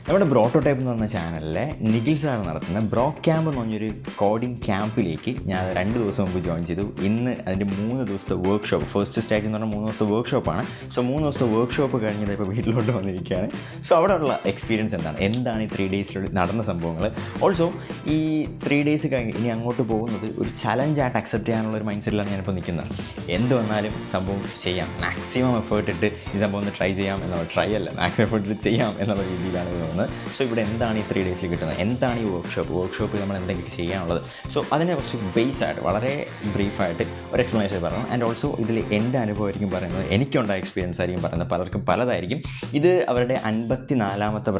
നമ്മുടെ ബ്രോട്ടോടൈപ്പ് എന്ന് പറഞ്ഞ ചാനലിലെ നിഖിൽ സാർ നടത്തുന്ന ബ്രോ ക്യാമ്പ് എന്ന് പറഞ്ഞൊരു കോഡിംഗ് ക്യാമ്പിലേക്ക് ഞാൻ 2 ദിവസം മുമ്പ് ജോയിൻ ചെയ്തു. ഇന്ന് അതിൻ്റെ 3 ദിവസത്തെ വർക്ക്ഷോപ്പ്, ഫസ്റ്റ് സ്റ്റേജ് എന്ന് പറഞ്ഞാൽ 3 ദിവസത്തെ വർക്ക്ഷോപ്പാണ്. സോ 3 ദിവസത്തെ വർക്ക്ഷോപ്പ് കഴിഞ്ഞത് ഇപ്പോൾ വീട്ടിലോട്ട് വന്നിരിക്കുകയാണ്. സോ അവിടെയുള്ള എക്സ്പീരിയൻസ് എന്താണ് ഈ 3 ഡേയ്സിൽ നടന്ന സംഭവങ്ങൾ. ഓൾസോ ഈ 3 ഡേയ്സ് കഴിഞ്ഞ് ഇനി അങ്ങോട്ട് പോകുന്നത് ഒരു ചലഞ്ചായിട്ട് അക്സെപ്റ്റ് ചെയ്യാനുള്ള ഒരു മൈൻഡ് സെറ്റിലാണ് ഞാനിപ്പോൾ നിൽക്കുന്നത്. എന്ത് വന്നാലും സംഭവം ചെയ്യാം, മാക്സിമം എഫേർട്ട് ഇട്ട് ഈ സംഭവം ഒന്ന് ട്രൈ ചെയ്യാം എന്നുള്ള, ട്രൈ അല്ല മാക്സിമം എഫേർട്ട് ഇട്ട് ചെയ്യാം എന്നുള്ള രീതിയിലാണ് തോന്നുന്നത്. സോ ഇവിടെ എന്താണ് ഈ 3 ഡേയ്സിൽ കിട്ടുന്നത്, എന്താണ് ഈ വർക്ക്ഷോപ്പിൽ നമ്മൾ എന്തെങ്കിലും ചെയ്യാനുള്ളത്. സോ അതിനെ കുറച്ച് ബേസായിട്ട് വളരെ ബ്രീഫായിട്ട് ഒരു എക്സ്പ്ലനേഷൻ പറയണം. ആൻഡ് ഓൾസോ ഇതിൽ എൻ്റെ അനുഭവമായിരിക്കും പറയുന്നത്, എനിക്കുണ്ടായ എക്സ്പീരിയൻസ് ആയിരിക്കും പറയുന്നത്. പലർക്കും പലതായിരിക്കും. ഇത് അവരുടെ 54ാമത്തെ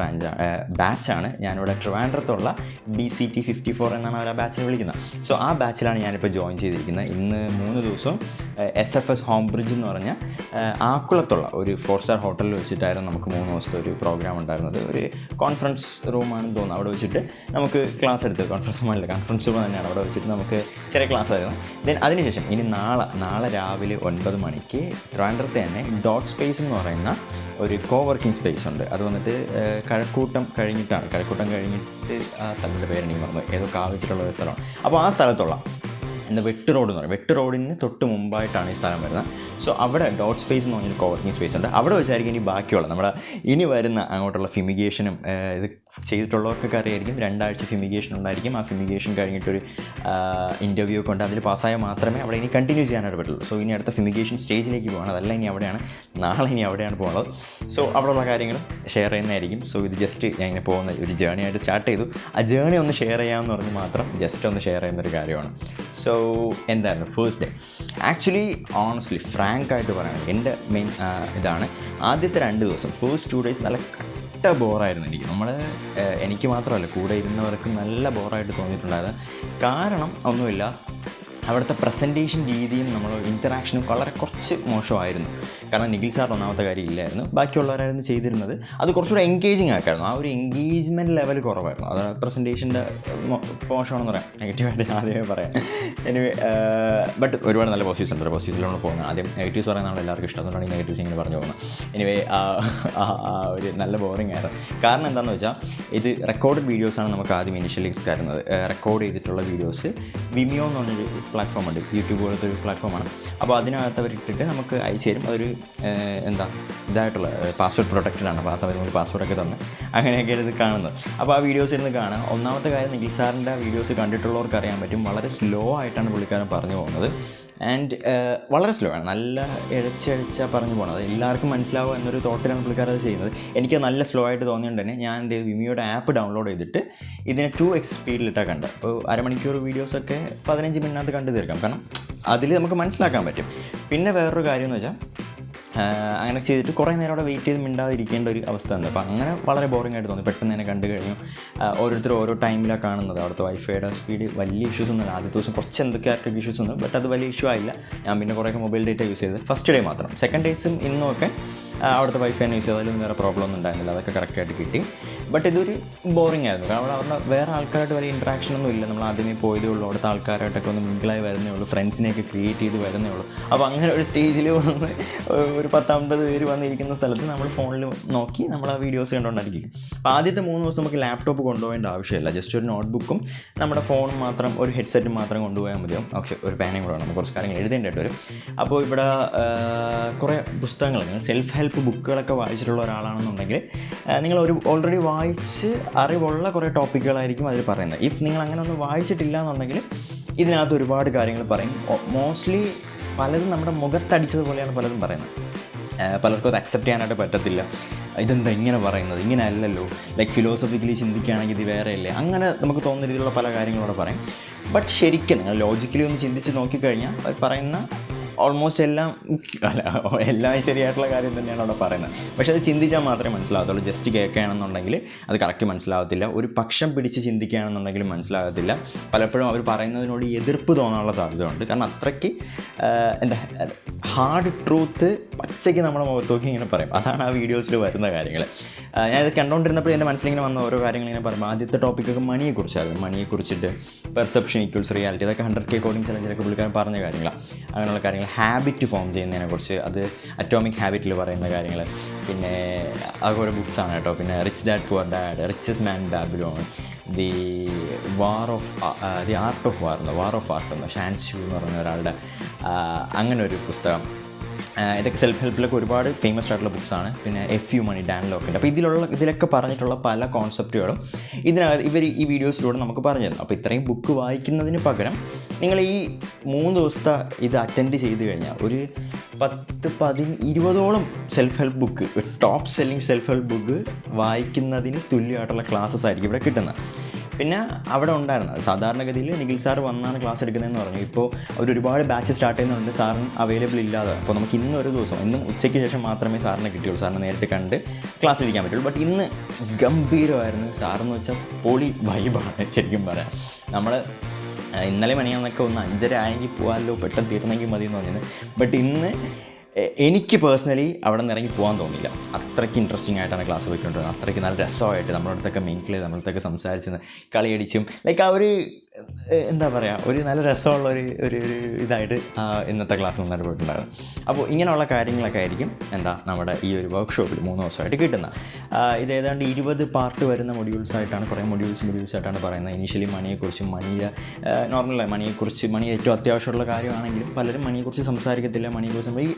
ബാച്ചാണ്. ഞാനിവിടെ ട്രിവാൻഡ്രത്തുള്ള BCT 54 എന്നാണ് അവർ ആ ബാച്ചിനെ വിളിക്കുന്നത്. സോ ആ ബാച്ചിലാണ് ഞാനിപ്പോൾ ജോയിൻ ചെയ്തിരിക്കുന്നത്. ഇന്ന് 3 ദിവസവും SFS ഹോം ബ്രിഡ്ജ് എന്ന് പറഞ്ഞ ആക്കുളത്തുള്ള ഒരു 4-സ്റ്റാർ ഹോട്ടലിൽ വെച്ചിട്ടായിരുന്നു നമുക്ക് 3 ദിവസത്തെ ഒരു പ്രോഗ്രാം ഉണ്ടായിരുന്നത്. ഒരു കോൺഫറൻസ് റൂമാണെന്ന് തോന്നുന്നു. അവിടെ വെച്ചിട്ട് നമുക്ക് ക്ലാസ് എടുത്ത്, കോൺഫറൻസ് റൂം തന്നെയാണ്, അവിടെ വെച്ചിട്ട് നമുക്ക് ചെറിയ ക്ലാസ് ആയിരുന്നു. ദെൻ അതിനുശേഷം ഇനി നാളെ രാവിലെ 9 മണിക്ക് ട്രിവാൻഡ്രത്ത് തന്നെ ഡോട്ട് സ്പേസ് എന്ന് പറയുന്ന ഒരു കോവർക്കിംഗ് സ്പേസ് ഉണ്ട്. അത് വന്നിട്ട് കഴക്കൂട്ടം കഴിഞ്ഞിട്ട് ആ സ്ഥലത്തിൻ്റെ പേരെനിക്ക് മറന്നു, ഏതോ കാവിച്ചിട്ടുള്ള ഒരു സ്ഥലമാണ്. അപ്പോൾ ആ സ്ഥലത്തുള്ള വെട്ട് റോഡ് എന്ന് പറയും, വെട്ട് റോഡിന് തൊട്ട് മുമ്പായിട്ടാണ് ഈ സ്ഥലം വരുന്നത്. സോ അവിടെ ഡോട്ട് സ്പേസ് എന്ന് പറഞ്ഞൊരു കോവർക്കിംഗ് സ്പേസ് ഉണ്ട്. അവിടെ വെച്ചായിരിക്കും ഇനി ബാക്കിയുള്ള നമ്മുടെ ഇനി വരുന്ന അങ്ങോട്ടുള്ള ഫിമിഗേഷനും ഇത് ചെയ്തിട്ടുള്ളവർക്കൊക്കെ അറിയായിരിക്കും. 2 ആഴ്ച ഫിമിഗേഷൻ ഉണ്ടായിരിക്കും. ആ ഫിമിഗേഷൻ കഴിഞ്ഞിട്ടൊരു ഇൻ്റർവ്യൂ ഒക്കെ ഉണ്ട്. അതിൽ പാസ്സായാൽ മാത്രമേ അവിടെ ഇനി കണ്ടിന്യൂ ചെയ്യാനായിട്ട് പറ്റുള്ളൂ. സോ ഇനി അടുത്ത ഫിമിഗേഷൻ സ്റ്റേജിലേക്ക് പോകണം. അതല്ല ഇനി അവിടെയാണ്, നാളെ ഇനി അവിടെയാണ് പോകുന്നത്. സോ അവിടെയുള്ള കാര്യങ്ങളും ഷെയർ ചെയ്യുന്നതായിരിക്കും. സോ ഇത് ജസ്റ്റ് ഞാൻ ഇങ്ങനെ പോകുന്ന ഒരു ജേണി ആയിട്ട് സ്റ്റാർട്ട് ചെയ്തു. ആ ജേണി ഒന്ന് ഷെയർ ചെയ്യാമെന്ന് പറഞ്ഞ് മാത്രം ജസ്റ്റ് ഒന്ന് ഷെയർ ചെയ്യുന്നൊരു കാര്യമാണ്. സോ എന്തായിരുന്നു ഫസ്റ്റ് ഡേ? ആക്ച്വലി ഓണസ്റ്റ്ലി ഫ്രാങ്കായിട്ട് പറയുകയാണെങ്കിൽ എൻ്റെ മെയിൻ ഇതാണ്, ആദ്യത്തെ 2 ദിവസം ഫസ്റ്റ് 2 ഡേയ്സ് നല്ല കട്ട ബോറായിരുന്നു എനിക്ക് മാത്രമല്ല, കൂടെ ഇരുന്നവർക്ക് നല്ല ബോറായിട്ട് തോന്നിയിട്ടുണ്ടായത്. കാരണം ഒന്നുമില്ല, അവിടുത്തെ പ്രസൻറ്റേഷൻ രീതിയും നമ്മൾ ഇൻറ്ററാക്ഷനും വളരെ കുറച്ച് മോശമായിരുന്നു. കാരണം നിഖിൽ സാർ ഒന്നാമത്തെ കാര്യം ഇല്ലായിരുന്നു, ബാക്കിയുള്ളവരായിരുന്നു ചെയ്തിരുന്നത്. അത് കുറച്ചുകൂടെ എൻഗേജിങ് ആക്കായിരുന്നു. ആ ഒരു എൻഗേജ്മെൻറ്റ് ലെവൽ കുറവായിരുന്നു. അത് പ്രസൻറ്റേഷൻ്റെ മോശമാണെന്ന് പറയാം, നെഗറ്റീവായിട്ട് ആദ്യമേ പറയാം. എനിവേ ബട്ട് ഒരുപാട് നല്ല പോസിറ്റീവ്സ് ഉണ്ട്. പോസിറ്റീവ്സിലാണ് പോകുന്നത്. ആദ്യം നെഗറ്റീവ്സ് പറയുന്ന നമ്മൾ എല്ലാവർക്കും ഇഷ്ടം, അതുകൊണ്ടാണ് ഈ നെഗറ്റീവ്സ് ഇങ്ങനെ പറഞ്ഞു പോകുന്നത്. എനിവേ ഒരു നല്ല ബോറിംഗ് ആയിരുന്നു. കാരണം എന്താണെന്ന് വെച്ചാൽ ഇത് റെക്കോർഡ് വീഡിയോസാണ് നമുക്ക് ആദ്യം ഇനിഷ്യലി തരുന്നത്. റെക്കോർഡ് ചെയ്തിട്ടുള്ള വീഡിയോസ് വിമിയോ എന്ന് പറഞ്ഞൊരു പ്ലാറ്റ്ഫോമുണ്ട്, യൂട്യൂബ് പോലത്തെ ഒരു പ്ലാറ്റ്ഫോമാണ്. അപ്പോൾ അതിനകത്ത് അവരിട്ടിട്ട് നമുക്ക് അയച്ചു തരും. അതൊരു ഇതായിട്ടുള്ള പാസ്വേഡ് പ്രൊട്ടക്റ്റഡാണ്. അപ്പോൾ ആ സമയത്ത് നമ്മൾ പാസ്വേഡൊക്കെ തന്ന് അങ്ങനെയൊക്കെയാണ് ഇത് കാണുന്നത്. അപ്പോൾ ആ വീഡിയോസ് ഇരുന്ന് കാണാം. ഒന്നാമത്തെ കാര്യം, നിഖിൽ സാറിൻ്റെ വീഡിയോസ് കണ്ടിട്ടുള്ളവർക്ക് അറിയാൻ പറ്റും, വളരെ സ്ലോ ആയിട്ടാണ് പുള്ളിക്കാരൻ പറഞ്ഞു പോകുന്നത്. ആൻഡ് വളരെ സ്ലോ ആണ്, നല്ല ഇഴച്ചഴിച്ചാൽ പറഞ്ഞു പോകുന്നത്. എല്ലാവർക്കും മനസ്സിലാവുക എന്നൊരു തോട്ടിലാണ് പുള്ളിക്കാരത് ചെയ്യുന്നത്. എനിക്ക് നല്ല സ്ലോ ആയിട്ട് തോന്നിയുകൊണ്ട് തന്നെ ഞാൻ എന്ത് ചെയ്തു, വിമിയോയുടെ ആപ്പ് ഡൗൺലോഡ് ചെയ്തിട്ട് ഇതിനെ 2x സ്പീഡിലിട്ടാണ് കണ്ടത്. അപ്പോൾ അരമണിക്കൂർ വീഡിയോസൊക്കെ 15 മിനിറ്റിനകത്ത് കണ്ടു തീർക്കാം. കാരണം അതിൽ നമുക്ക് മനസ്സിലാക്കാൻ പറ്റും. പിന്നെ വേറൊരു കാര്യം എന്ന് വെച്ചാൽ, അങ്ങനെ ചെയ്തിട്ട് കുറേ നേരം അവിടെ വെയിറ്റ് ചെയ്ത് മിണ്ടാതിരിക്കേണ്ട ഒരു അവസ്ഥ ഉണ്ട്. അപ്പോൾ അങ്ങനെ വളരെ ബോറിംഗ് ആയിട്ട് തോന്നി. പെട്ടെന്ന് തന്നെ കണ്ടു കഴിഞ്ഞു. ഓരോരുത്തരും ഓരോ ടൈമിലാണ് കാണുന്നത്. അവിടുത്തെ വൈഫൈയുടെ സ്പീഡ് വലിയ ഇഷ്യൂസ് ഒന്നുമില്ല. ആദ്യത്തെ ദിവസം കുറച്ച് എന്തൊക്കെ ഇഷ്യൂസ് ഉണ്ട്, ബട്ട് അത് വലിയ ഇഷ്യൂ ആയില്ല. ഞാൻ പിന്നെ കുറേയൊക്കെ മൊബൈൽ ഡേറ്റ യൂസ് ചെയ്തത് ഫസ്റ്റ് ഡേ മാത്രം. സെക്കൻഡ് ഡേയ്സും ഇന്നുമൊക്കെ അവിടുത്തെ വൈഫൈ യൂസ് ചെയ്താലും വേറെ പ്രോബ്ലം ഒന്നും ഉണ്ടായിരുന്നില്ല, അതൊക്കെ കറക്റ്റായിട്ട് കിട്ടി. ബട്ട് ഇതൊരു ബോറിംഗ് ആയിരുന്നു. കാരണം അവിടെ വേറെ ആൾക്കാരായിട്ട് വലിയ ഇൻട്രാക്ഷൻ ഒന്നും ഇല്ല. നമ്മൾ ആദ്യമേ പോയതേ ഉള്ളൂ. അവിടുത്തെ ആൾക്കാരായിട്ടൊക്കെ ഒന്ന് മിങ്കിളായി വരുന്നേ ഉള്ളൂ, ഫ്രണ്ട്സിനെയൊക്കെ ക്രിയേറ്റ് ചെയ്ത് വരുന്നേ ഉള്ളൂ. അപ്പോൾ അങ്ങനെ ഒരു സ്റ്റേജിൽ വന്ന് ഒരു 10-50 പേര് വന്നിരിക്കുന്ന സ്ഥലത്ത് നമ്മൾ ഫോണിൽ നോക്കി നമ്മൾ ആ വീഡിയോസ് കണ്ടുകൊണ്ടിരിക്കും. അപ്പോൾ ആദ്യത്തെ 3 ദിവസം നമുക്ക് ലാപ്ടോപ്പ് കൊണ്ടുപോകേണ്ട ആവശ്യമില്ല. ജസ്റ്റ് ഒരു നോട്ട്ബുക്കും നമ്മുടെ ഫോണും മാത്രം, ഒരു ഹെഡ്സെറ്റും മാത്രം കൊണ്ടുപോയാൽ മതിയാവും. പക്ഷേ ഒരു പേനയും കൂടെ വേണം, കുറച്ച് കാര്യങ്ങൾ എഴുതേണ്ടതായിട്ട് വരും. അപ്പോൾ ഇവിടെ കുറേ പുസ്തകങ്ങൾ, സെൽഫ് ഹെൽപ്പ് ബുക്കുകളൊക്കെ വായിച്ചിട്ടുള്ള ഒരാളാണെന്നുണ്ടെങ്കിൽ നിങ്ങൾ ഓൾറെഡി വായിച്ച് അറിവുള്ള കുറേ ടോപ്പിക്കുകളായിരിക്കും അതിൽ പറയുന്നത്. ഇഫ് നിങ്ങൾ അങ്ങനെ ഒന്നും വായിച്ചിട്ടില്ല എന്നുണ്ടെങ്കിൽ ഇതിനകത്ത് ഒരുപാട് കാര്യങ്ങൾ പറയും. മോസ്റ്റ്ലി പലതും നമ്മുടെ മുഖത്തടിച്ചതുപോലെയാണ് പലതും പറയുന്നത്. പലർക്കും അത് അക്സെപ്റ്റ് ചെയ്യാനായിട്ട് പറ്റത്തില്ല. ഇതെന്താ ഇങ്ങനെ പറയുന്നത്, ഇങ്ങനെ അല്ലല്ലോ, ലൈക്ക് ഫിലോസഫിക്കലി ചിന്തിക്കുകയാണെങ്കിൽ ഇത് വേറെയല്ലേ, അങ്ങനെ നമുക്ക് തോന്നുന്ന രീതിയിലുള്ള പല കാര്യങ്ങളോടെ പറയും. ബട്ട് ശരിക്കും നിങ്ങൾ ലോജിക്കലി ഒന്ന് ചിന്തിച്ച് നോക്കിക്കഴിഞ്ഞാൽ അവർ പറയുന്ന ഓൾമോസ്റ്റ് എല്ലാം ശരിയായിട്ടുള്ള കാര്യം തന്നെയാണ് അവിടെ പറയുന്നത്. പക്ഷേ അത് ചിന്തിച്ചാൽ മാത്രമേ മനസ്സിലാകത്തുള്ളൂ. ജസ്റ്റ് കേൾക്കുകയാണെന്നുണ്ടെങ്കിൽ അത് കറക്റ്റ് മനസ്സിലാകത്തില്ല. ഒരു പക്ഷം പിടിച്ച് ചിന്തിക്കുകയാണെന്നുണ്ടെങ്കിലും മനസ്സിലാകത്തില്ല. പലപ്പോഴും അവർ പറയുന്നതിനോട് എതിർപ്പ് തോന്നാനുള്ള സാധ്യതയുണ്ട്. കാരണം അത്രയ്ക്ക് ഹാർഡ് ട്രൂത്ത് പച്ചയ്ക്ക് നമ്മുടെ മുഖത്ത് നോക്കി ഇങ്ങനെ പറയും. അതാണ് ആ വീഡിയോസിൽ വരുന്ന കാര്യങ്ങൾ. ഞാനിത് കണ്ടുകൊണ്ടിരുന്നപ്പോൾ എൻ്റെ മനസ്സിലിങ്ങനെ വന്ന ഓരോ കാര്യങ്ങൾ ഇങ്ങനെ പറയുമ്പോൾ ആദ്യത്തെ ടോപ്പിക്കൊക്കെ മണിയെക്കുറിച്ചായിരുന്നു. മണിയെക്കുറിച്ചിട്ട് പെർസെപ്ഷൻ ഈക്വൽസ് റിയാലിറ്റി, അതൊക്കെ 100K കോഡിങ് ചലഞ്ചിലൊക്കെ പുള്ളിക്കാരൻ പറഞ്ഞ കാര്യങ്ങളാണ്. അങ്ങനെയുള്ള കാര്യങ്ങൾ, ഹാബിറ്റ് ഫോം ചെയ്യുന്നതിനെക്കുറിച്ച്, അത് അറ്റോമിക് ഹാബിറ്റിൽ പറയുന്ന കാര്യങ്ങൾ, പിന്നെ അതൊക്കെ ഓരോ ബുക്സാണ് കേട്ടോ. പിന്നെ rich dad poor dad, richest man Babylon, the art of വാർ എന്ന ഷാൻഷു എന്ന് പറയുന്ന ഒരാളുടെ അങ്ങനെ ഒരു പുസ്തകം. ഇതൊക്കെ സെൽഫ് ഹെൽപ്പിലൊക്കെ ഒരുപാട് ഫേമസ് ആയിട്ടുള്ള ബുക്സാണ്. പിന്നെ FU മണി, ഡാൻ ലോക്കിൻ്റെ. അപ്പോൾ ഇതിലൊക്കെ പറഞ്ഞിട്ടുള്ള പല കോൺസെപ്റ്റുകളും ഇവർ ഈ വീഡിയോസിലൂടെ നമുക്ക് പറഞ്ഞു തരുന്നു. അപ്പോൾ ഇത്രയും ബുക്ക് വായിക്കുന്നതിന് പകരം നിങ്ങൾ ഈ 3 ദിവസത്തെ ഇത് അറ്റൻഡ് ചെയ്ത് കഴിഞ്ഞാൽ ഒരു 10-20ഓളം self help book, top selling self help book വായിക്കുന്നതിന് തുല്യമായിട്ടുള്ള ക്ലാസ്സസ് ആയിരിക്കും ഇവിടെ കിട്ടുന്നത്. പിന്നെ അവിടെ ഉണ്ടായിരുന്നത് സാധാരണഗതിയിൽ നിഖിൽ സാർ വന്നാണ് ക്ലാസ് എടുക്കുന്നതെന്ന് പറഞ്ഞു. ഇപ്പോൾ ഒരുപാട് ബാച്ച് സ്റ്റാർട്ട് ചെയ്യുന്നുണ്ട്, സാറിന് അവൈലബിൾ ഇല്ലാതെ. അപ്പോൾ നമുക്ക് ഇന്നൊരു ദിവസം, ഇന്നും ഉച്ചയ്ക്ക് ശേഷം മാത്രമേ സാറിനെ കിട്ടിയുള്ളൂ, സാറിനെ നേരിട്ട് കണ്ട് ക്ലാസ്സിലിരിക്കാൻ പറ്റുള്ളൂ. ബട്ട് ഇന്ന് ഗംഭീരമായിരുന്നു. സാറെന്ന് വെച്ചാൽ പൊളി വൈബാണ് ശരിക്കും പറയാം. നമ്മൾ ഇന്നലെ മണിയാന്നൊക്കെ 5:30 ആയെങ്കിൽ പോകാമല്ലോ, പെട്ടെന്ന് തീർന്നെങ്കിൽ മതി എന്ന് പറഞ്ഞത്. ബട്ട് ഇന്ന് എനിക്ക് പേഴ്സണലി അവിടെ നിന്ന് ഇറങ്ങി പോകാൻ തോന്നിയില്ല. അത്രയ്ക്ക് ഇൻട്രസ്റ്റിംഗ് ആയിട്ടാണ് ക്ലാസ് പോയിക്കൊണ്ടിരുന്നത്. അത്രയ്ക്ക് നല്ല രസമായിട്ട് നമ്മളടുത്തൊക്കെ മിങ്കിൾ ചെയ്ത് നമ്മളടുത്തൊക്കെ സംസാരിച്ച് കളിയടിച്ചും ലൈക്ക് ആ ഒരു എന്താ പറയുക, ഒരു നല്ല രസമുള്ള ഒരു ഇതായിട്ട് ഇന്നത്തെ ക്ലാസ് നന്നായിട്ട് പോയിട്ടുണ്ടായിരുന്നു. അപ്പോൾ ഇങ്ങനെയുള്ള കാര്യങ്ങളൊക്കെ ആയിരിക്കും നമ്മുടെ ഈ ഒരു വർക്ക്ഷോപ്പിൽ 3 ദിവസമായിട്ട് കിട്ടുന്നത്. ഇത് ഏതാണ്ട് 20 പാർട്ട് വരുന്ന മൊഡ്യൂൾസായിട്ടാണ്, കുറേ മൊഡ്യൂൾസായിട്ടാണ് പറയുന്നത്. ഇനീഷ്യലി മണിയെക്കുറിച്ചും, നോർമലായി മണിയെക്കുറിച്ച്, മണി ഏറ്റവും അത്യാവശ്യമുള്ള കാര്യമാണെങ്കിലും പലരും മണിയെക്കുറിച്ച് സംസാരിക്കത്തില്ല. മണിയെക്കുറിച്ച് ഈ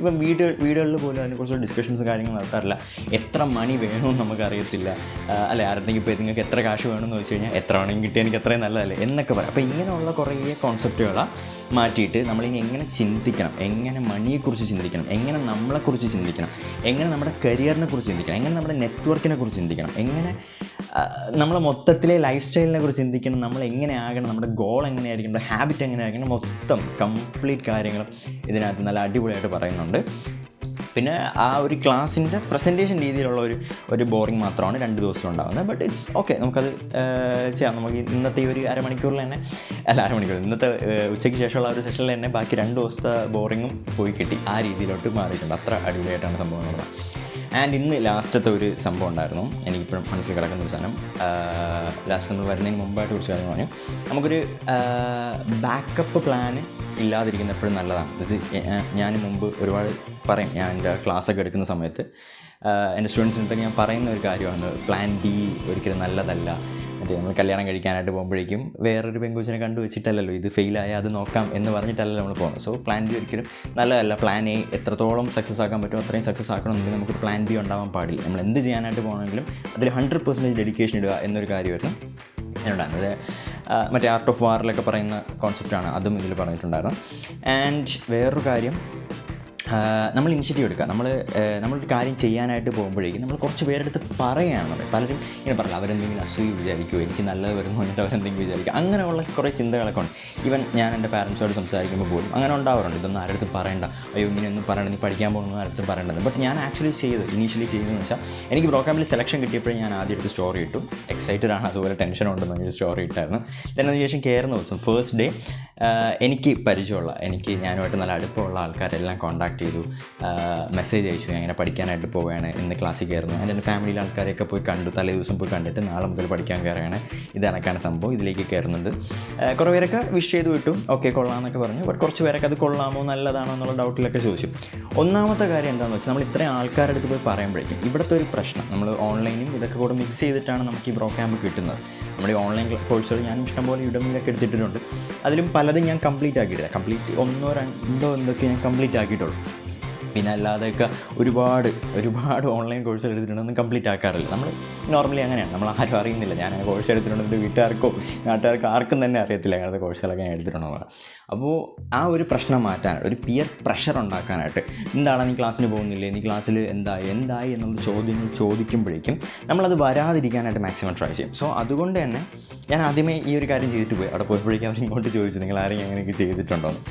വീടുകളിൽ പോലും അതിനെക്കുറിച്ചുള്ള ഡിസ്കഷൻസ് കാര്യങ്ങൾ നടത്താറില്ല. എത്ര മണി വേണമെന്ന് നമുക്കറിയത്തില്ല, അല്ലെ? ആരുടെങ്കിലും ഇപ്പോൾ നിങ്ങൾക്ക് എത്ര കാശ് വേണമെന്ന് വെച്ച് കഴിഞ്ഞാൽ എത്ര വേണമെങ്കിൽ കിട്ടിയാൽ എനിക്ക് അത്രയും നല്ലതല്ലേ എന്നൊക്കെ പറയാം. അപ്പോൾ ഇങ്ങനെയുള്ള കുറേ കോൺസെപ്റ്റുകളെ മാറ്റിയിട്ട് നമ്മളിനി എങ്ങനെ ചിന്തിക്കണം, എങ്ങനെ മണിയെക്കുറിച്ച് ചിന്തിക്കണം, എങ്ങനെ നമ്മളെക്കുറിച്ച് ചിന്തിക്കണം, എങ്ങനെ നമ്മുടെ കരിയറിനെ കുറിച്ച് ചിന്തിക്കണം, എങ്ങനെ നമ്മുടെ നെറ്റ്വർക്കിനെ കുറിച്ച് ചിന്തിക്കണം, എങ്ങനെ നമ്മളെ മൊത്തത്തിലെ ലൈഫ് സ്റ്റൈലിനെ കുറിച്ച് ചിന്തിക്കണം, നമ്മൾ എങ്ങനെ ആകണം, നമ്മുടെ ഗോൾ എങ്ങനെയായിരിക്കണം, നമ്മുടെ ഹാബിറ്റ് എങ്ങനെ ആയിരിക്കണം, മൊത്തം കംപ്ലീറ്റ് കാര്യങ്ങളും ഇതിനകത്ത് നല്ല അടിപൊളിയായിട്ട് പറയുന്നുണ്ട്. പിന്നെ ആ ഒരു ക്ലാസ്സിൻ്റെ പ്രസൻറ്റേഷൻ രീതിയിലുള്ള ഒരു ബോറിംഗ് മാത്രമാണ് 2 ദിവസം ഉണ്ടാകുന്നത്. ബട്ട് ഇറ്റ്സ് ഓക്കെ, നമുക്കത് ചെയ്യാം. നമുക്ക് ഇന്നത്തെ ഈ ഒരു അരമണിക്കൂറിൽ തന്നെ, ഇന്നത്തെ ഉച്ചയ്ക്ക് ശേഷമുള്ള ഒരു സെഷനിൽ തന്നെ ബാക്കി 2 ദിവസത്തെ ബോറിങ്ങും പോയി കിട്ടി. ആ രീതിയിലോട്ട് മാറിയിട്ടുണ്ട്. അത്ര അടിപൊളിയായിട്ടാണ് സംഭവം നടന്നത്. ആൻഡ് ഇന്ന് ലാസ്റ്റത്തെ ഒരു സംഭവം ഉണ്ടായിരുന്നു, എനിക്കിപ്പോഴും മനസ്സിൽ കിടക്കുന്ന ഒരു സാധനം. ലാസ്റ്റ് നമ്മൾ വരുന്നതിന് മുമ്പായിട്ട് കുറച്ച് കാര്യം പറഞ്ഞു. നമുക്കൊരു ബാക്കപ്പ് പ്ലാന് ഇല്ലാതിരിക്കുന്ന എപ്പോഴും നല്ലതാണ്. ഇത് ഞാൻ മുമ്പ് ഒരുപാട് പറയും, ഞാൻ എൻ്റെ ക്ലാസ്സൊക്കെ എടുക്കുന്ന സമയത്ത് എൻ്റെ സ്റ്റുഡൻസിനൊക്കെ ഞാൻ പറയുന്ന ഒരു കാര്യമാണ്, പ്ലാൻ ബി ഒരിക്കലും നല്ലതല്ല. നമ്മൾ കല്യാണം കഴിക്കാനായിട്ട് പോകുമ്പോഴേക്കും വേറൊരു പെങ്കുച്ചിനെ കണ്ടു വെച്ചിട്ടല്ലല്ലോ, ഇത് ഫെയിലായാൽ അത് നോക്കാം എന്ന് പറഞ്ഞിട്ടല്ലല്ലോ നമ്മൾ പോകുന്നത്. സോ പ്ലാൻ ബി ഒരിക്കലും നല്ലതല്ല. പ്ലാൻ എ എത്രത്തോളം സക്സസ് ആക്കാൻ പറ്റുമോ അത്രയും സക്സസ് ആക്കണമെന്നുണ്ടെങ്കിൽ നമുക്കൊരു പ്ലാൻ ബി ഉണ്ടാവാൻ പാടില്ല. നമ്മൾ എന്ത് ചെയ്യാനായിട്ട് പോകണമെങ്കിലും അതിൽ 100% ഡെഡിക്കേഷൻ ഇടുക എന്നൊരു കാര്യമായിരുന്നു ഉണ്ടായിരുന്നത്. മറ്റേ ആർട്ട് ഓഫ് വാറിലൊക്കെ പറയുന്ന കോൺസെപ്റ്റാണ്, അതും ഇതിൽ പറഞ്ഞിട്ടുണ്ടായിരുന്നു. ആൻഡ് വേറൊരു കാര്യം, നമ്മൾ ഇനിഷ്യേറ്റീവ് എടുക്കുക. നമ്മളൊരു കാര്യം ചെയ്യാനായിട്ട് പോകുമ്പോഴേക്കും നമ്മൾ കുറച്ച് പേരെടുത്ത് പറയുകയാണെന്ന്. പലരും ഇങ്ങനെ പറയില്ല, അവരെന്തെങ്കിലും അസൂയ വിചാരിക്കുമോ, എനിക്ക് നല്ലത് വരുന്നു പറഞ്ഞിട്ട് അവരെന്തെങ്കിലും വിചാരിക്കും. അങ്ങനെയുള്ള കുറേ ചിന്തകളൊക്കെ ഉണ്ട്. ഈവൻ ഞാൻ എൻ്റെ പാരൻസോട് സംസാരിക്കുമ്പോൾ പോലും അങ്ങനെ ഉണ്ടാവാറുണ്ട്. ഇതൊന്നും ആരുടെ അടുത്ത് പറയണ്ട, അയ്യോ ഇങ്ങനെയൊന്നും പറയണ്ട, നീ പഠിക്കാൻ പോകുന്ന ആരുടെ പറയേണ്ടത്. ബട്ട് ഞാൻ ആക്ച്വലി ഇനീഷ്യലി ചെയ്തതെന്ന് വെച്ചാൽ, എനിക്ക് ബ്രോക്കാമ്പിൽ സെലക്ഷൻ കിട്ടിയപ്പോഴും ഞാൻ ആദ്യം എടുത്ത് സ്റ്റോറി ഇട്ടു. എക്സൈറ്റഡ് ആണ്, അതുപോലെ ടെൻഷൻ ഉണ്ടെന്ന് ഒരു സ്റ്റോറി ഇട്ടായിരുന്നു. അതിനുശേഷം കയറുന്ന ദിവസം ഫസ്റ്റ് ഡേ എനിക്ക് പരിചയമുള്ള, ഞാനുമായിട്ട് നല്ല അടുപ്പമുള്ള ആൾക്കാരെല്ലാം കോൺടാക്ട് ചെയ്തു, മെസ്സേജ് അയച്ചു, ഞാൻ ഇങ്ങനെ പഠിക്കാനായിട്ട് പോവുകയാണ്, ഇന്ന് ക്ലാസ്സിൽ കയറുന്നു. എൻ്റെ ഫാമിലിയിലെ ആൾക്കാരെയൊക്കെ പോയി കണ്ടു, തലേ ദിവസം പോയി കണ്ടിട്ട് നാളെ മുതൽ പഠിക്കാൻ കയറുകയാണ്, ഇതണക്കാണ് സംഭവം, ഇതിലേക്ക് കയറുന്നുണ്ട്. കുറേ പേരൊക്കെ വിഷ് ചെയ്ത് വിട്ടു, ഓക്കെ കൊള്ളാമെന്നൊക്കെ പറഞ്ഞു. ബട്ട് കുറച്ച് പേരൊക്കെ അത് കൊള്ളാമോ നല്ലതാണോ എന്നുള്ള ഡൗട്ടിലൊക്കെ ചോദിച്ചു. ഒന്നാമത്തെ കാര്യം എന്താണെന്ന് വെച്ചാൽ, നമ്മൾ ഇത്രയും ആൾക്കാരുടെ അടുത്ത് പോയി പറയുമ്പോഴേക്കും ഇവിടുത്തെ ഒരു പ്രശ്നം, നമ്മൾ ഓൺലൈനും ഇതൊക്കെ കൂടെ മിക്സ് ചെയ്തിട്ടാണ് നമുക്ക് ഈ ബ്രോക്യാമ്പ് കിട്ടുന്നത്. നമ്മൾ ഈ ഓൺലൈൻ കോഴ്സുകൾ ഞാൻ ഇഷ്ടംപോലെ യുഡമിയിലൊക്കെ എടുത്തിട്ടുണ്ട്. അതിലും പലതും ഞാൻ കംപ്ലീറ്റ് ആക്കിയിട്ടില്ല. ഒന്നോ രണ്ടോ എന്തൊക്കെ ഞാൻ കംപ്ലീറ്റ് ആക്കിയിട്ടുള്ളൂ. പിന്നെ അല്ലാതെയൊക്കെ ഒരുപാട് ഓൺലൈൻ കോഴ്സുകൾ എടുത്തിട്ടുണ്ടെന്നും കംപ്ലീറ്റ് ആക്കാറില്ല. നമ്മൾ നോർമലി അങ്ങനെയാണ്, നമ്മൾ ആരും അറിയുന്നില്ല. ഞാൻ കോഴ്സ് എടുത്തിട്ടുണ്ടെങ്കിൽ വീട്ടുകാർക്കോ നാട്ടുകാർക്കോ ആർക്കും തന്നെ അറിയത്തില്ല അങ്ങനത്തെ കോഴ്സുകളൊക്കെ ഞാൻ എടുത്തിട്ടുണ്ടെന്ന്. അപ്പോൾ ആ ഒരു പ്രശ്നം മാറ്റാനായിട്ട്, ഒരു പിയർ പ്രഷർ ഉണ്ടാക്കാനായിട്ട്, എന്താണ് നീ ക്ലാസ്സിന് പോകുന്നില്ലേ, നീ ക്ലാസ്സിൽ എന്തായി എന്നുള്ള ചോദ്യങ്ങൾ ചോദിക്കുമ്പോഴേക്കും നമ്മളത് വരാതിരിക്കാനായിട്ട് മാക്സിമം ട്രൈ ചെയ്യും. സോ അതുകൊണ്ട് തന്നെ ഞാൻ ആദ്യമേ ഈ ഒരു കാര്യം ചെയ്തിട്ട് പോയി. അവിടെ പോയപ്പോഴേക്കും അവർ ഇങ്ങോട്ട് ചോദിച്ചു, നിങ്ങൾ ആരെങ്കിലും അങ്ങനെയൊക്കെ ചെയ്തിട്ടുണ്ടോയെന്ന്.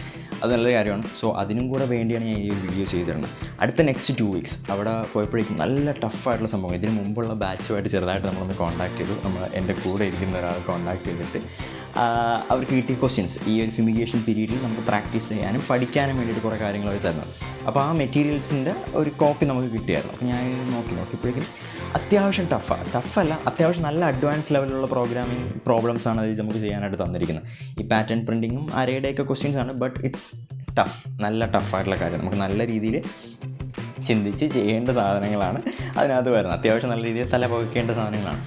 അത് നല്ല കാര്യമാണ്. സോ അതിനും കൂടെ വേണ്ടിയാണ് ഞാൻ ഈ ഒരു വീഡിയോ ചെയ്തിരുന്നത്. അടുത്ത നെക്സ്റ്റ് 2 weeks അവിടെ പോയപ്പോഴേക്കും നല്ല ടഫായിട്ടുള്ള സംഭവം. ഇതിന് മുമ്പുള്ള ബാച്ചുമായിട്ട് ചെറുതായിട്ട് നമ്മളൊന്ന് കോൺടാക്ട് ചെയ്തു. എൻ്റെ കൂടെ ഇരിക്കുന്ന ഒരാൾ കോൺടാക്ട് ചെയ്തിട്ട് അവർക്ക് കിട്ടിയ ക്വസ്റ്റ്യൻസ് ഈ ഒരു ഫ്യൂമിഗേഷൻ പീരീഡിൽ നമുക്ക് പ്രാക്ടീസ് ചെയ്യാനും പഠിക്കാനും വേണ്ടിയിട്ട് കുറേ കാര്യങ്ങൾ അവർ തരുന്നത്. അപ്പോൾ ആ മെറ്റീരിയൽസിൻ്റെ ഒരു കോപ്പി നമുക്ക് കിട്ടിയായിരുന്നു. അപ്പോൾ ഞാൻ നോക്കിയപ്പോഴേക്കും അത്യാവശ്യം ടഫല്ല, അത്യാവശ്യം നല്ല അഡ്വാൻസ് ലെവലിലുള്ള പ്രോഗ്രാമിംഗ് പ്രോബ്ലംസാണ് അത് നമുക്ക് ചെയ്യാനായിട്ട് തന്നിരിക്കുന്നത്. ഈ പാറ്റേൺ പ്രിൻറ്റിങ്ങും അരയുടെയൊക്കെ ക്വസ്റ്റ്യൻസാണ്, ബട്ട് ഇറ്റ്സ് നല്ല ടഫായിട്ടുള്ള കാര്യം. നമുക്ക് നല്ല രീതിയിൽ ചിന്തിച്ച് ചെയ്യേണ്ട സാധനങ്ങളാണ് അതിനകത്ത് വരുന്നത്. അത്യാവശ്യം നല്ല രീതിയിൽ തല പുകയ്ക്കേണ്ട സാധനങ്ങളാണ്.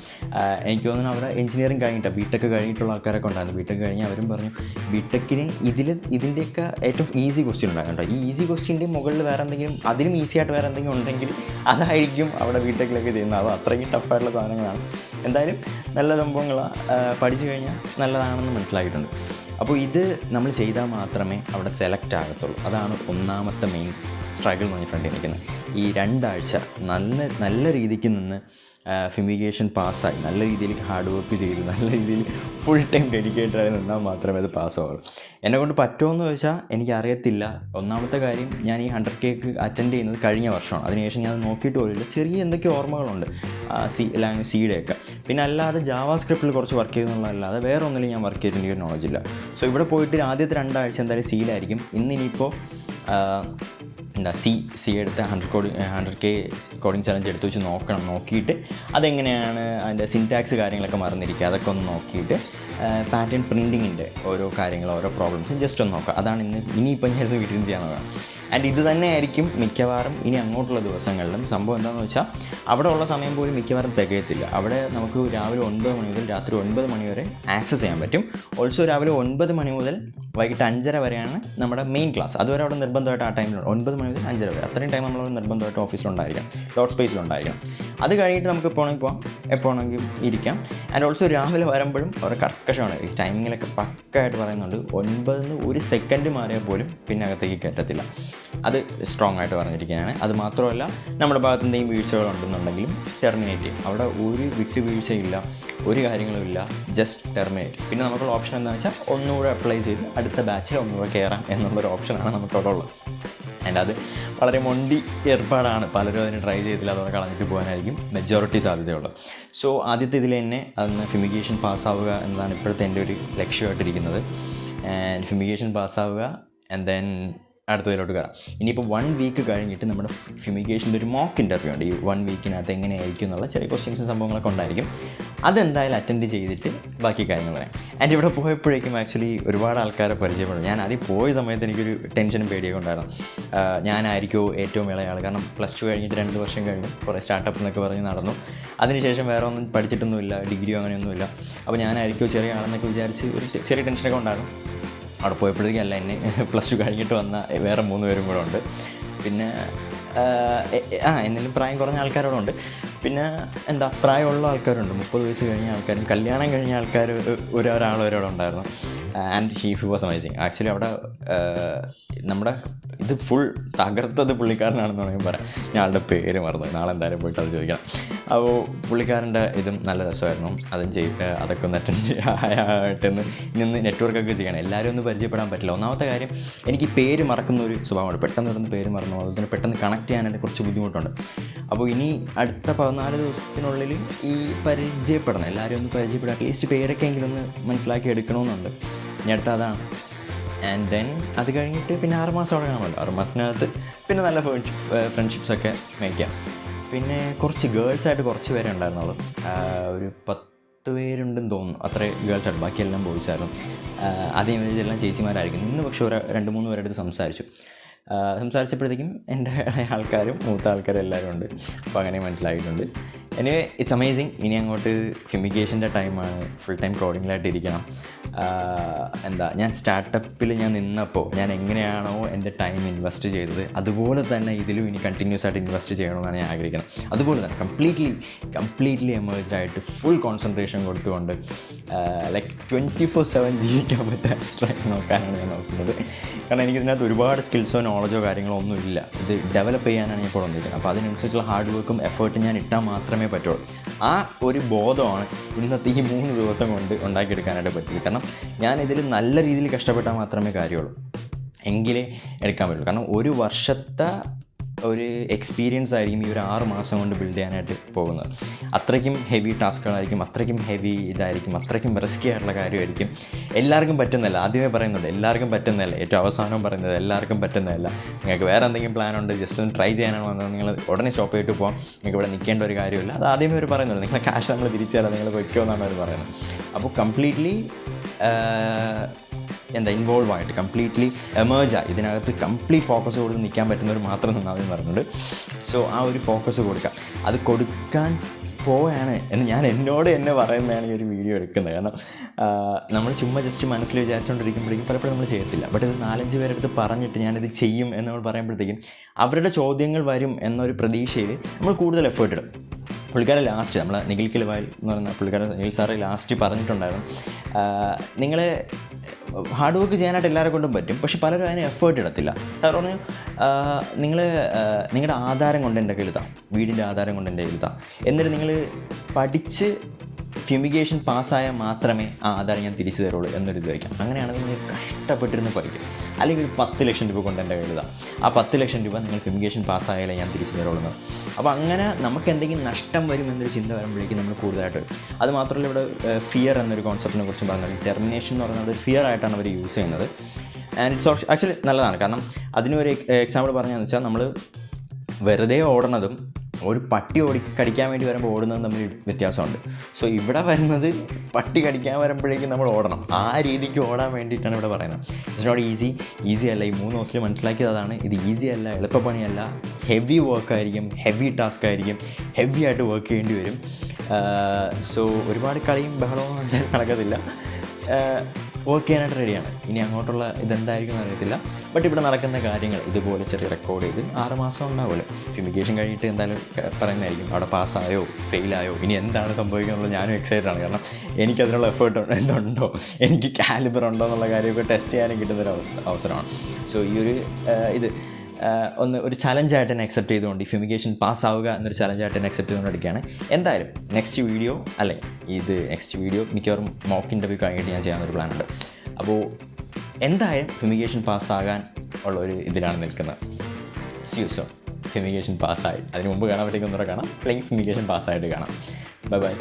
എനിക്ക് തോന്നുന്നു അവിടെ എഞ്ചിനീയറിംഗ് കഴിഞ്ഞിട്ടാണ്, ബിടെക് കഴിഞ്ഞിട്ടുള്ള ആൾക്കാരൊക്കെ ഉണ്ടായിരുന്നു. ബിടെക് കഴിഞ്ഞ് അവരും പറഞ്ഞു ബിടെക്കിന് ഇതിൻ്റെയൊക്കെ ഏറ്റവും ഈസി ക്വസ്റ്റ്യൻ ഉണ്ടാകുന്നുണ്ടോ, ഈ ഈസി ക്വസ്റ്റ്യൻ്റെ മുകളിൽ വേറെ എന്തെങ്കിലും അതിലും ഈസി ആയിട്ട് വേറെ എന്തെങ്കിലും ഉണ്ടെങ്കിൽ അതായിരിക്കും അവിടെ ബിടെക്കിലൊക്കെ ചെയ്യുന്നത്. അത് അത്രയ്ക്കും ടഫായിട്ടുള്ള സാധനങ്ങളാണ്. എന്തായാലും നല്ല സംഭവങ്ങളാണ്, പഠിച്ചു കഴിഞ്ഞാൽ നല്ലതാണെന്ന് മനസ്സിലാക്കിയിട്ടുണ്ട്. അപ്പോൾ ഇത് നമ്മൾ ചെയ്താൽ മാത്രമേ അവിടെ സെലക്ട് ആകത്തുള്ളൂ. അതാണ് ഒന്നാമത്തെ മെയിൻ സ്ട്രഗിൾ എന്ന് പറഞ്ഞ ഫ്രണ്ടിൽ നിൽക്കുന്നത്. ഈ 2 ആഴ്ച നല്ല രീതിക്ക് നിന്ന് ഫ്യൂമിഗേഷൻ പാസ്സായി, നല്ല രീതിയിൽ ഹാർഡ് വർക്ക് ചെയ്ത് നല്ല രീതിയിൽ ഫുൾ ടൈം ഡെഡിക്കേറ്റഡ് ആയി നിന്നാൽ മാത്രമേ അത് പാസ്സാവുള്ളൂ. എന്നെക്കൊണ്ട് പറ്റുമെന്ന് ചോദിച്ചാൽ എനിക്കറിയത്തില്ല. ഒന്നാമത്തെ കാര്യം, ഞാൻ ഈ 100K അറ്റൻഡ് ചെയ്യുന്നത് കഴിഞ്ഞ വർഷമാണ്. അതിനുശേഷം ഞാൻ നോക്കിയിട്ട് പോലില്ല. ചെറിയ എന്തൊക്കെ ഓർമ്മകളുണ്ട് സിയുടെയൊക്കെ. പിന്നെ അല്ലാതെ ജാവാസ്ക്രിപ്റ്റിൽ കുറച്ച് വർക്ക് ചെയ്യുന്നുള്ളതല്ലാതെ വേറെ ഒന്നിലും ഞാൻ വർക്ക് ചെയ്തിട്ട് എനിക്ക് നോളജ് ഇല്ല. സോ ഇവിടെ പോയിട്ട് ആദ്യത്തെ 2 ആഴ്ച എന്തായാലും സിയിലായിരിക്കും. ഇന്നിനിയിപ്പോൾ സി എടുത്ത 100K കോഡിങ് ചലഞ്ച് എടുത്ത് വെച്ച് നോക്കിയിട്ട് അതെങ്ങനെയാണ് അതിൻ്റെ സിൻടാക്സ് കാര്യങ്ങളൊക്കെ മറന്നിരിക്കുക, അതൊക്കെ ഒന്ന് നോക്കിയിട്ട് പാറ്റേൺ പ്രിൻറ്റിങ്ങിൻ്റെ ഓരോ കാര്യങ്ങൾ ഓരോ പ്രോബ്ലംസും ജസ്റ്റ് ഒന്ന് നോക്കാം. അതാണ് ഇനിയിപ്പോൾ ഞാൻ വീട്ടിൽ നിന്ന് ചെയ്യാൻ നോക്കാം. ആൻഡ് ഇത് തന്നെ ആയിരിക്കും മിക്കവാറും ഇനി അങ്ങോട്ടുള്ള ദിവസങ്ങളിലും. സംഭവം എന്താണെന്ന് വെച്ചാൽ അവിടെ ഉള്ള സമയം പോലും മിക്കവാറും തികയത്തില്ല. അവിടെ നമുക്ക് രാവിലെ 9 മണി മുതൽ രാത്രി 9 മണി വരെ ആക്സസ് ചെയ്യാൻ പറ്റും. ഓൾസോ രാവിലെ 9 മണി മുതൽ വൈകിട്ട് 5:30 വരെയാണ് നമ്മുടെ മെയിൻ ക്ലാസ്. അതുവരെ അവിടെ നിർബന്ധമായിട്ട് ആ ടൈമിൽ 9 മണി മുതൽ 5:30 വരെ അത്രയും ടൈം നമ്മൾ നിർബന്ധമായിട്ട് ഓഫീസിലുണ്ടായിരിക്കണം, ഡോട്ട് സ്പേസിലുണ്ടായിരിക്കണം. അത് കഴിഞ്ഞിട്ട് നമുക്ക് എപ്പോഴെങ്കിലും പോകാം, എപ്പോഴെങ്കിലും ഇരിക്കാം. ആൻഡ് ഓൾസോ രാവിലെ വരുമ്പോഴും അവരുടെ കർക്കശമാണ്. ഈ ടൈമിങ്ങിലൊക്കെ പക്കായിട്ട് പറയുന്നുണ്ട്. 9 1 സെക്കൻഡ് മാറിയാൽ പോലും പിന്നെ അകത്തേക്ക് കയറ്റത്തില്ല. അത് സ്ട്രോങ് ആയിട്ട് പറഞ്ഞിരിക്കുകയാണ്. അത് മാത്രമല്ല, നമ്മുടെ ഭാഗത്ത് എന്തെങ്കിലും വീഴ്ചകളുണ്ടെന്നുണ്ടെങ്കിലും ടെർമിനേറ്റ് ചെയ്യും. അവിടെ ഒരു വിട്ടുവീഴ്ചയില്ല, ഒരു കാര്യങ്ങളുമില്ല, ജസ്റ്റ് ടെർമിനേറ്റ്. പിന്നെ നമുക്കുള്ള ഓപ്ഷൻ എന്താണെന്ന് വെച്ചാൽ ഒന്നുകൂടെ അപ്ലൈ ചെയ്ത് അടുത്ത ബാച്ചിൽ ഒന്നുകൂടെ കയറാം എന്നുള്ളൊരു ഓപ്ഷനാണ് നമുക്കവിടെ ഉള്ളത്. ആൻഡ് അത് വളരെ മൊണ്ടി ഏർപ്പാടാണ്. പലരും അതിന് ട്രൈ ചെയ്തില്ല, അതോടെ കളഞ്ഞിട്ട് പോകാനായിരിക്കും മെജോറിറ്റി സാധ്യതയുള്ളത്. സോ ആദ്യത്തെ ഇതിൽ തന്നെ അന്ന് ഫ്യൂമിഗേഷൻ പാസ്സാവുക എന്നതാണ് ഇപ്പോഴത്തെ എൻ്റെ ഒരു ലക്ഷ്യമായിട്ടിരിക്കുന്നത്. ആൻഡ് ഫ്യൂമിഗേഷൻ പാസ്സാവുക ആൻഡ് ദെൻ അടുത്തതിലോട്ട് കയറാം. ഇനിയിപ്പോൾ 1 വീക്ക് കഴിഞ്ഞിട്ട് നമ്മുടെ ഫ്യൂമിഗേഷൻ്റെ ഒരു മോക്ക് ഇൻ്റർവ്യൂ ഉണ്ട്. ഈ 1 വീക്കിനകത്ത് എങ്ങനെയായിരിക്കും എന്നുള്ള ചെറിയ ക്വസ്റ്റ്യൻസും സംഭവങ്ങളൊക്കെ ഉണ്ടായിരിക്കും. അതെന്തായാലും അറ്റൻഡ് ചെയ്തിട്ട് ബാക്കി കാര്യങ്ങൾ പറയാം. ആൻഡ് ഇവിടെ പോയപ്പോഴേക്കും ആക്ച്വലി ഒരുപാട് ആൾക്കാരെ പരിചയപ്പെടും. ഞാൻ ആദ്യം പോയ സമയത്ത് എനിക്കൊരു ടെൻഷനും പേടിയൊക്കെ ഉണ്ടായിരുന്നു. ഞാനായിരിക്കുമോ ഏറ്റവും ഇളയ ആൾ? കാരണം +2 കഴിഞ്ഞിട്ട് 2 വർഷം കഴിഞ്ഞു, കുറേ സ്റ്റാർട്ടപ്പ് എന്നൊക്കെ പറഞ്ഞ് നടന്നു. അതിനുശേഷം വേറെ ഒന്നും പഠിച്ചിട്ടൊന്നുമില്ല, ഡിഗ്രിയോ അങ്ങനെയൊന്നുമില്ല. അപ്പോൾ ഞാനായിരിക്കുമോ ചെറിയ ആളെന്നൊക്കെ വിചാരിച്ച് ഒരു ചെറിയ ടെൻഷനൊക്കെ ഉണ്ടായിരുന്നു. അവിടെ പോയപ്പോഴേക്കും അല്ല, എന്നെ +2 കഴിഞ്ഞിട്ട് വന്ന വേറെ 3 പേരും കൂടെ ഉണ്ട്. പിന്നെ എന്നാലും പ്രായം കുറഞ്ഞ ആൾക്കാരോടുണ്ട്. പിന്നെ പ്രായമുള്ള ആൾക്കാരുണ്ട്, 30 വയസ്സ് കഴിഞ്ഞ ആൾക്കാരും കല്യാണം കഴിഞ്ഞ ആൾക്കാർ ഒരാൾ വരെ ഉണ്ടായിരുന്നു. And she was amazing. Actually അവിടെ നമ്മുടെ ഇത് ഫുൾ തകർത്തത് പുള്ളിക്കാരനാണെന്ന് വേണമെങ്കിൽ പറയാം. ഞാൻ ആളുടെ പേര് മറന്നു, നാളെ എന്തായാലും പോയിട്ട് അത് ചോദിക്കാം. അപ്പോൾ പുള്ളിക്കാരൻ്റെ ഇതും നല്ല രസമായിരുന്നു. അതും അതൊക്കെ ഒന്ന് അറ്റൻഡ് ആയിട്ടെന്ന് ഇന്ന് നെറ്റ്വർക്കൊക്കെ ചെയ്യണം. എല്ലാവരും ഒന്ന് പരിചയപ്പെടാൻ പറ്റില്ല. ഒന്നാമത്തെ കാര്യം, എനിക്ക് പേര് മറക്കുന്ന ഒരു സ്വഭാവമാണ്. പെട്ടെന്ന് പേര് മറന്നു, അതുപോലെ പെട്ടെന്ന് കണക്ട് ചെയ്യാനായിട്ട് കുറച്ച് ബുദ്ധിമുട്ടുണ്ട്. അപ്പോൾ ഇനി അടുത്ത 14 ദിവസത്തിനുള്ളിൽ ഈ പരിചയപ്പെടണം, എല്ലാവരും ഒന്ന് പരിചയപ്പെടാം. അറ്റ്ലീസ്റ്റ് പേരൊക്കെ എങ്കിലും ഒന്ന് മനസ്സിലാക്കി എടുക്കണമെന്നുണ്ട്. ഇനി അടുത്ത അതാണ്. ആൻഡ് ദെൻ അത് കഴിഞ്ഞിട്ട് പിന്നെ 6 മാസം അവിടെ കാണുമല്ലോ. 6 മാസത്തിനകത്ത് പിന്നെ നല്ല ഫ്രണ്ട്ഷിപ്സൊക്കെ മേക്കാം. പിന്നെ കുറച്ച് ഗേൾസായിട്ട് കുറച്ച് പേരെ ഉണ്ടായിരുന്നുള്ളൂ. ഒരു 10 പേരുണ്ടെന്ന് തോന്നുന്നു. അത്രേ ഗേൾസായിട്ട്, ബാക്കിയെല്ലാം ബോയ്സായിരുന്നു. ആദ്യം എല്ലാം ചേച്ചിമാരായിരിക്കും. ഇന്ന് പക്ഷേ 2-3 പേരുടെ അടുത്ത് സംസാരിച്ചപ്പോഴത്തേക്കും എൻ്റെ ആൾക്കാരും മൂത്ത ആൾക്കാരും എല്ലാവരും ഉണ്ട്. അപ്പോൾ അങ്ങനെ മനസ്സിലായിട്ടുണ്ട്. Anyway it's amazing. ഇനി അങ്ങോട്ട് ഫ്യൂമിഗേഷൻ്റെ ടൈമാണ്. ഫുൾ ടൈം കോഡിങ്ങിലായിട്ടിരിക്കണം. ഞാൻ സ്റ്റാർട്ടപ്പിൽ നിന്നപ്പോൾ ഞാൻ എങ്ങനെയാണോ എൻ്റെ ടൈം ഇൻവെസ്റ്റ് ചെയ്തത്, അതുപോലെ തന്നെ ഇതിലും ഇനി കണ്ടിന്യൂസ് ആയിട്ട് ഇൻവെസ്റ്റ് ചെയ്യണമെന്നാണ് ഞാൻ ആഗ്രഹിക്കുന്നത്. അതുപോലെ തന്നെ കംപ്ലീറ്റ്ലി എമേഴ്സ്ഡ് ആയിട്ട് ഫുൾ കോൺസെൻട്രേഷൻ കൊടുത്തുകൊണ്ട് 24/7 ജീവിക്കാൻ പറ്റാൻ ട്രൈ നോക്കാനാണ് ഞാൻ നോക്കുന്നത്. കാരണം എനിക്കിതിനകത്ത് ഒരുപാട് സ്കിൽസോ നോളജോ കാര്യങ്ങളോ ഒന്നും ഇല്ല. ഇത് ഡെവലപ്പ് ചെയ്യാനാണ് ഞാൻ ഇപ്പോൾ വന്നിരിക്കുന്നത്. അപ്പോൾ അതിനനുസരിച്ചുള്ള ഹാർഡ് വർക്കും എഫേർട്ടും ഞാൻ ഇട്ടാൽ മാത്രമേ പറ്റുള്ളൂ. ആ ഒരു ബോധമാണ് ഇന്നത്തെ ഈ 3 ദിവസം കൊണ്ട് ഉണ്ടാക്കിയെടുക്കാനായിട്ട് പറ്റില്ല. കാരണം ഞാനിതിൽ നല്ല രീതിയിൽ കഷ്ടപ്പെട്ടാൽ മാത്രമേ കാര്യമുള്ളൂ, എങ്കിലേ എടുക്കാൻ പറ്റുള്ളൂ. കാരണം ഒരു വർഷത്തെ ഒരു എക്സ്പീരിയൻസ് ആയിരിക്കും ഈ ഒരു 6 മാസം കൊണ്ട് ബിൽഡ് ചെയ്യാനായിട്ട് പോകുന്നത്. അത്രയ്ക്കും ഹെവി ടാസ്കുകളായിരിക്കും, അത്രയ്ക്കും ഹെവി ഇതായിരിക്കും, അത്രയ്ക്കും റിസ്കി ആയിട്ടുള്ള കാര്യമായിരിക്കും. എല്ലാവർക്കും പറ്റുന്നതല്ല, ആദ്യമേ പറയുന്നുണ്ട്, എല്ലാവർക്കും പറ്റുന്നതല്ല. ഏറ്റവും അവസാനം പറയുന്നത് എല്ലാവർക്കും പറ്റുന്നതല്ല. നിങ്ങൾക്ക് വേറെ എന്തെങ്കിലും പ്ലാൻ ഉണ്ട്, ജസ്റ്റ് ഒന്ന് ട്രൈ ചെയ്യാനാണ് വന്നത്, നിങ്ങൾ ഉടനെ സ്റ്റോപ്പ് ചെയ്തിട്ട് പോകാം, നിങ്ങൾക്ക് ഇവിടെ നിൽക്കേണ്ട ഒരു കാര്യമില്ല. അത് ആദ്യമേ അവർ പറയുന്നുണ്ട്, നിങ്ങളെ ക്യാഷ് നമ്മൾ തിരിച്ചു തരാം, നിങ്ങൾ വയ്ക്കുമോ എന്നാണ് അവർ പറയുന്നത്. അപ്പോൾ കംപ്ലീറ്റ്ലി ഇൻവോൾവ് ആയിട്ട് കംപ്ലീറ്റ്ലി എമേർജായി ഇതിനകത്ത് കംപ്ലീറ്റ് ഫോക്കസ് കൊടുത്ത് നിൽക്കാൻ പറ്റുന്നവർ മാത്രം നിന്നാവും പറയുന്നുണ്ട്. സോ ആ ഒരു ഫോക്കസ് കൊടുക്കാം. അത് കൊടുക്കാൻ പോവാണ് എന്ന് ഞാൻ എന്നോട് തന്നെ പറയുന്നതാണ് ഈ ഒരു വീഡിയോ എടുക്കുന്നത്. കാരണം നമ്മൾ ചുമ്മാ ജസ്റ്റ് മനസ്സിൽ വിചാരിച്ചുകൊണ്ടിരിക്കുമ്പോഴേക്കും പലപ്പോഴും നമ്മൾ ചെയ്യത്തില്ല. ബട്ട് ഇത് 4-5 പേരെടുത്ത് പറഞ്ഞിട്ട് ഞാനിത് ചെയ്യും എന്ന് നമ്മൾ പറയുമ്പോഴത്തേക്കും അവരുടെ ചോദ്യങ്ങൾ വരും എന്നൊരു പ്രതീക്ഷയിൽ നമ്മൾ കൂടുതൽ എഫേർട്ട് ഇടും. പുള്ളിക്കാരൻ ലാസ്റ്റ് നമ്മൾ നിഖിൽ കിൽവായിൽ എന്ന് പറയുന്ന പുള്ളിക്കാരൻ നിഖിൽ സാറ് ലാസ്റ്റ് പറഞ്ഞിട്ടുണ്ടായിരുന്നു, നിങ്ങൾ ഹാർഡ് വർക്ക് ചെയ്യാനായിട്ട് എല്ലാവരെ കൊണ്ടും പറ്റും, പക്ഷെ പലരും അതിന് എഫേർട്ട് ഇടത്തില്ല. സാർ പറഞ്ഞു, നിങ്ങളുടെ ആധാരം കൊണ്ട് എൻ്റെ കയ്യിൽ താ, വീടിൻ്റെ ആധാരം കൊണ്ട് എൻ്റെ കയ്യിൽ താ, എന്നിട്ട് നിങ്ങൾ പഠിച്ച് ഫ്യൂമിഗേഷൻ പാസ്സായാൽ മാത്രമേ ആ ആധാരം ഞാൻ തിരിച്ചു തരുള്ളൂ എന്നൊരു ഇത് വയ്ക്കാം. അങ്ങനെയാണെങ്കിൽ നിങ്ങൾ കഷ്ടപ്പെട്ടിരുന്ന് പഠിക്കും. അല്ലെങ്കിൽ ഒരു 10 ലക്ഷം രൂപ കൊണ്ട് എൻ്റെ കയ്യിൽ താ, ആ 10 ലക്ഷം രൂപ നിങ്ങൾ ഫ്യൂമിഗേഷൻ പാസ്സായാലേ ഞാൻ തിരിച്ചു തരുള്ളൂ. അപ്പോൾ അങ്ങനെ നമുക്ക് എന്തെങ്കിലും നഷ്ടം വരുമെന്നൊരു ചിന്ത വരുമ്പോഴേക്കും നമ്മൾ കൂടുതലായിട്ട് വരും. അത് മാത്രമല്ല, ഇവിടെ ഫിയർ എന്നൊരു കോൺസെപ്റ്റിനെ കുറിച്ച് പറഞ്ഞത്, ടെർമിനേഷൻ എന്ന് പറയുന്നത് ഫിയർ ആയിട്ടാണ് അവർ യൂസ് ചെയ്യുന്നത്. ആൻഡ് ഇറ്റ്സ് ആക്ച്വലി നല്ലതാണ്. കാരണം അതിനൊരു എക്സാമ്പിൾ പറഞ്ഞതെന്ന് വെച്ചാൽ, നമ്മൾ വെറുതെ ഓടണതും ഒരു പട്ടി കടിക്കാൻ വേണ്ടി വരുമ്പോൾ ഓടുന്നതും തമ്മിൽ വ്യത്യാസമുണ്ട്. സോ ഇവിടെ വരുന്നത് പട്ടി കടിക്കാൻ വരുമ്പോഴേക്കും നമ്മൾ ഓടണം, ആ രീതിക്ക് ഓടാൻ വേണ്ടിയിട്ടാണ് ഇവിടെ പറയുന്നത്. ഇറ്റ്സ് നോട്ട് ഈസി അല്ല. ഈ 3 ദിവസത്തിൽ മനസ്സിലാക്കിയത് അതാണ്. ഇത് ഈസി അല്ല, എളുപ്പപ്പണിയല്ല, ഹെവി വർക്കായിരിക്കും, ഹെവി ടാസ്ക് ആയിരിക്കും, ഹെവി ആയിട്ട് വർക്ക് ചെയ്യേണ്ടി വരും. സോ ഒരുപാട് കളിയും ബഹളവും നടക്കത്തില്ല. വർക്ക് ചെയ്യാനായിട്ട് റെഡിയാണ്. ഇനി അങ്ങോട്ടുള്ള ഇതെന്തായിരിക്കും അറിയത്തില്ല. ബട്ട് ഇവിടെ നടക്കുന്ന കാര്യങ്ങൾ ഇതുപോലെ ചെറിയ റെക്കോർഡ് ചെയ്ത് 6 മാസം ഉണ്ടാവുമല്ലോ. ഫ്യൂമിഗേഷൻ കഴിഞ്ഞിട്ട് എന്തായാലും പറയുന്നതായിരിക്കും, അവിടെ പാസ്സായോ ഫെയിലായോ ഇനി എന്താണ് സംഭവിക്കുന്നത്. ഞാനും എക്സൈറ്റഡ് ആണ്. കാരണം എനിക്കതിനുള്ള എഫേർട്ട് എന്തുണ്ടോ, എനിക്ക് കാലിബർ ഉണ്ടോ എന്നുള്ള കാര്യമൊക്കെ ടെസ്റ്റ് ചെയ്യാനും കിട്ടുന്നൊരു അവസരമാണ്. സോ ഈ ഒരു ഒരു ചലഞ്ചായിട്ട് തന്നെ അക്സെപ്റ്റ് ചെയ്തുകൊണ്ട്, ഈ ഫ്യൂമിഗേഷൻ പാസ്സാവുക എന്നൊരു ചലഞ്ചായിട്ട് തന്നെ അക്സെപ്റ്റ് ചെയ്തുകൊണ്ട് അടിക്കുകയാണ്. എന്തായാലും നെക്സ്റ്റ് വീഡിയോ മിക്കവാറും മോക്ക് ഇൻ്റർവ്യൂ കഴിഞ്ഞിട്ട് ഞാൻ ചെയ്യാനൊരു പ്ലാനുണ്ട്. അപ്പോൾ എന്തായാലും ഫ്യൂമിഗേഷൻ പാസ്സാകാൻ ഉള്ള ഒരു ഇതിലാണ് നിൽക്കുന്നത്. സോ ഫ്യൂമിഗേഷൻ പാസ്സായി, അതിന് മുമ്പ് കാണാൻ പറ്റിയ ഒന്നുകൂടെ കാണാം, അല്ലെങ്കിൽ ഫ്യൂമിഗേഷൻ പാസ്സായിട്ട് കാണാം. ബൈ.